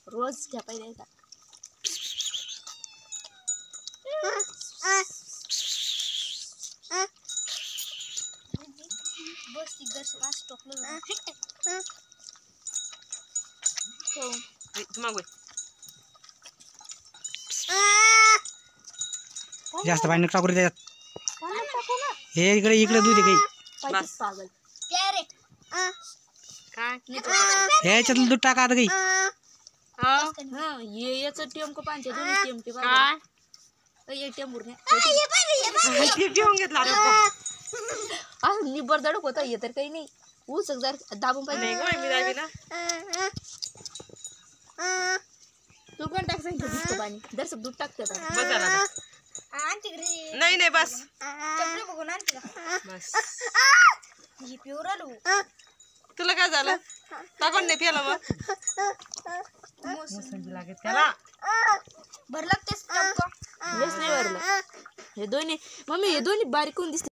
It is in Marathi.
रोज घ्या पहिले एकदा. बस ती गस वास टोकलं जास्त पाणी टाकू रे त्याच्यात. हे इकडे इकडे दूध आहे काही. बस पागल क्या रे काय ह्याच्यातलं दूध टाका आता काही. हां ये याचं टीएम को पांचे दोन टीएम के बाबा काय ये टीएम मुरने हे टीएम घेतला रे आ निबर दडक होता ये तर काही नाही ऊस जर दाबून पाहिजे नाही गं मी दाबी ना तू पण टाक सांग दूध पाणी दर्शक दूध टाकते बस झाला आणते घरी नाही नाही बस चपले बघून आणते बस ही प्युअर आलो तुला काय झालं टाकून नाही पिला मग मोसंबी लागत त्याला भरलं तेच चपका वेस नाही भरलं हे दोन्ही मम्मी हे दोन्ही बारीक होऊन दिसते.